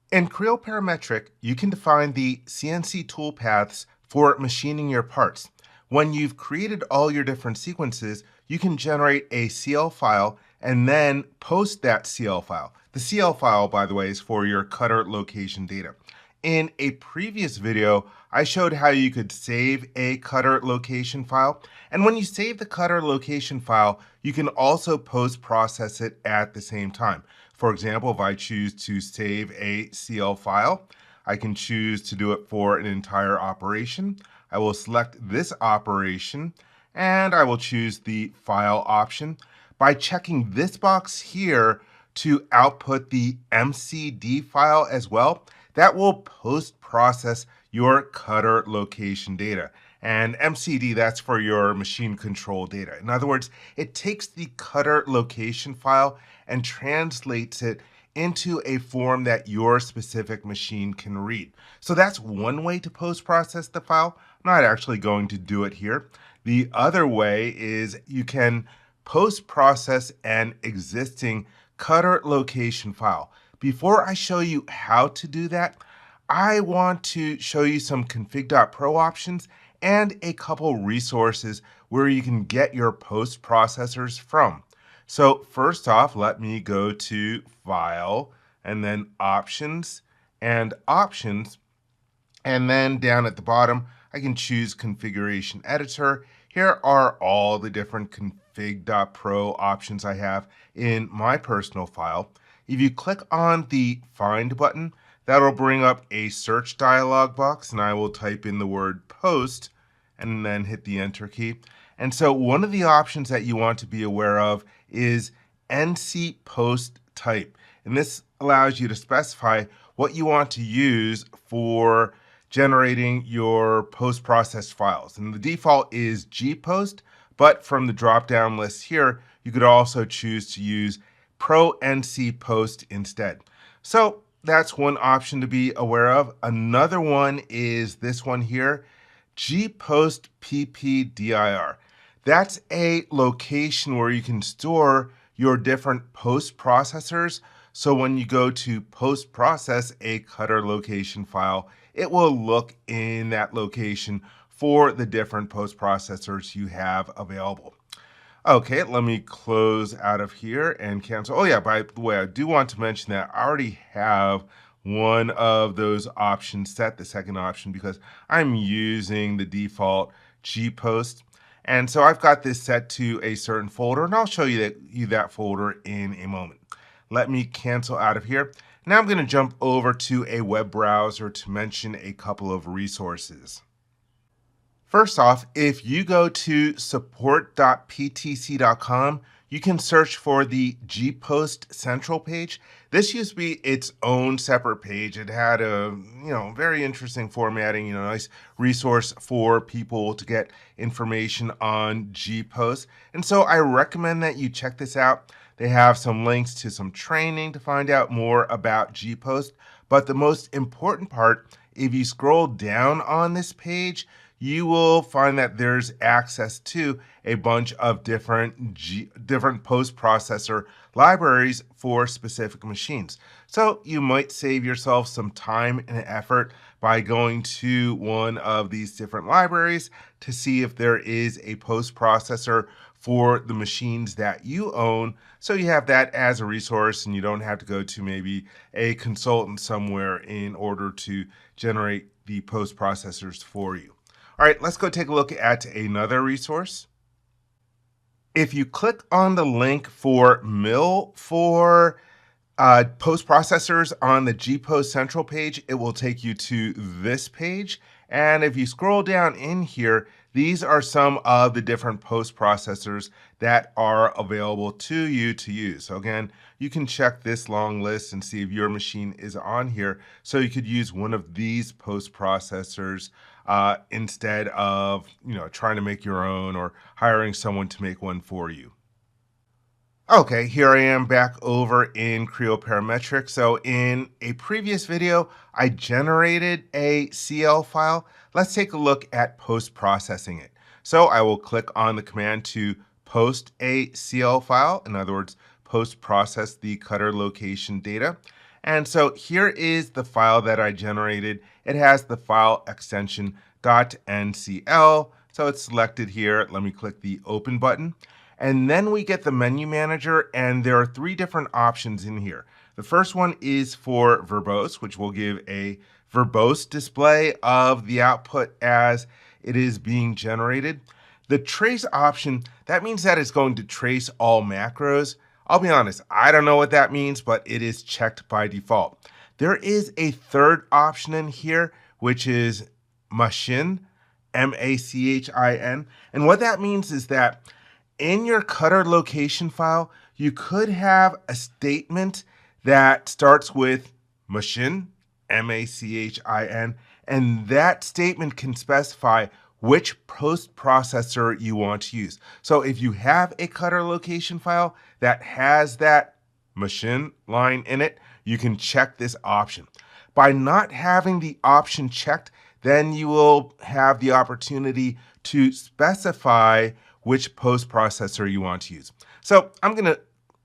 In Creo Parametric, you can define the CNC toolpaths for machining your parts. When you've created all your different sequences, you can generate a CL file and then post that CL file. The CL file, by the way, is for your cutter location data. In a previous video, I showed how you could save a cutter location file. And when you save the cutter location file, you can also post-process it at the same time. For example, if I choose to save a CL file, I can choose to do it for an entire operation. I will select this operation and I will choose the file option. By checking this box here to output the MCD file as well, that will post-process your cutter location data. And MCD, that's for your machine control data. In other words, it takes the cutter location file and translates it into a form that your specific machine can read. So that's one way to post-process the file. I'm not actually going to do it here. The other way is you can post-process an existing cutter location file. Before I show you how to do that, I want to show you some config.pro options and a couple resources where you can get your post processors from. So first off, let me go to File and then Options, and then down at the bottom, I can choose Configuration Editor. Here are all the different config.pro options I have in my personal file. If you click on the Find button, that'll bring up a search dialog box, and I will type in the word post and then hit the Enter key. And so one of the options that you want to be aware of is NC post type. And this allows you to specify what you want to use for generating your post-processed files. And the default is gpost, but from the drop-down list here, you could also choose to use Pro NC Post instead. So that's one option to be aware of. Another one is this one here, gpost ppdir. That's a location where you can store your different post processors. So when you go to post process a cutter location file, it will look in that location for the different post processors you have available. Okay, let me close out of here and cancel. Oh yeah, by the way, I do want to mention that I already have one of those options set, the second option, because I'm using the default gpost. And so I've got this set to a certain folder, and I'll show you that folder in a moment. Let me cancel out of here. Now I'm going to jump over to a web browser to mention a couple of resources. First off, if you go to support.ptc.com, you can search for the gpost central page. This used to be its own separate page. It had a very interesting formatting, nice resource for people to get information on gpost. And so I recommend that you check this out. They have some links to some training to find out more about gpost. But the most important part, if you scroll down on this page, you will find that there's access to a bunch of different post-processor libraries for specific machines. So you might save yourself some time and effort by going to one of these different libraries to see if there is a post-processor for the machines that you own. So you have that as a resource and you don't have to go to maybe a consultant somewhere in order to generate the post-processors for you. All right, let's go take a look at another resource. If you click on the link for mill for post processors on the gpost central page, it will take you to this page. And if you scroll down in here, these are some of the different post processors that are available to you to use. So again, you can check this long list and see if your machine is on here. So you could use one of these post processors instead of trying to make your own or hiring someone to make one for you. Okay, here I am back over in Creo Parametric. So in a previous video, I generated a CL file. Let's take a look at post-processing it. So I will click on the command to post a CL file. In other words, post-process the cutter location data. And so here is the file that I generated. It has the file extension .ncl. So it's selected here. Let me click the open button. And then we get the menu manager, and there are three different options in here. The first one is for verbose, which will give a verbose display of the output as it is being generated. The trace option, that means that it's going to trace all macros. I'll be honest, I don't know what that means, but it is checked by default. There is a third option in here, which is machin, M-A-C-H-I-N. And what that means is that in your cutter location file, you could have a statement that starts with machin, M-A-C-H-I-N, and that statement can specify which post processor you want to use. So if you have a cutter location file that has that machin line in it, you can check this option. By not having the option checked, then you will have the opportunity to specify which post processor you want to use. So I'm going to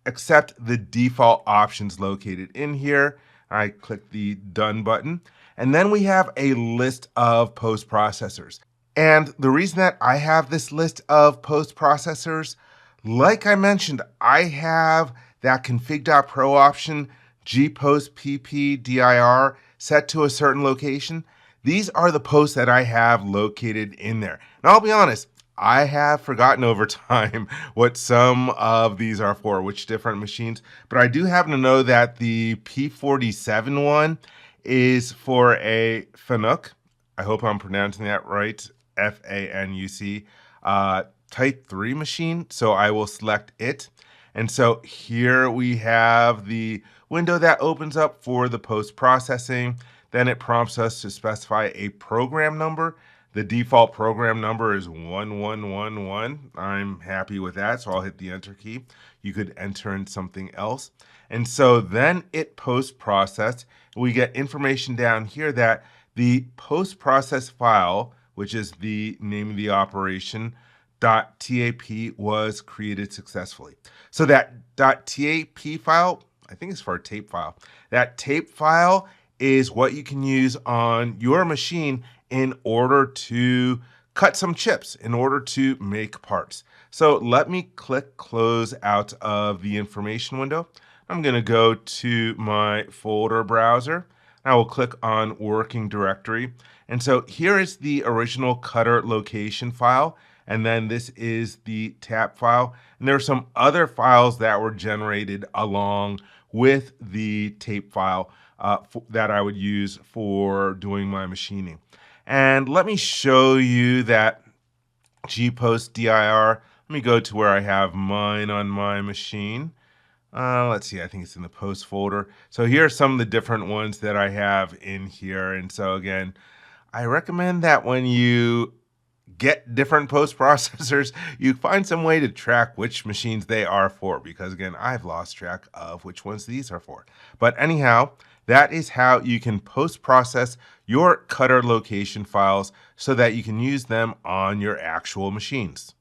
accept the default options located in here. I click the done button, and then we have a list of post processors. And the reason that I have this list of post processors, like I mentioned, I have that config.pro option, gpostppdir, set to a certain location. These are the posts that I have located in there. And I'll be honest, I have forgotten over time what some of these are for, which different machines, but I do happen to know that the P47 one is for a Fanuc. I hope I'm pronouncing that right, F-A-N-U-C, type 3 machine, so I will select it. And so here we have the window that opens up for the post-processing. Then it prompts us to specify a program number. The default program number is 1111. I'm happy with that, so I'll hit the enter key. You could enter in something else. And so then it post-processed. We get information down here that the post-process file, which is the name of the operation, .tap was created successfully. So that .tap file, I think it's for a tape file. That tape file is what you can use on your machine in order to cut some chips, in order to make parts. So let me click close out of the information window. I'm going to go to my folder browser. I will click on working directory. And so here is the original cutter location file. And then this is the tap file. And there are some other files that were generated along with the tape file that I would use for doing my machining. And let me show you that gpostdir. Let me go to where I have mine on my machine. Let's see, I think it's in the post folder. So here are some of the different ones that I have in here. And so again, I recommend that when you get different post processors, you find some way to track which machines they are for, because again, I've lost track of which ones these are for. But anyhow, that is how you can post process your cutter location files so that you can use them on your actual machines.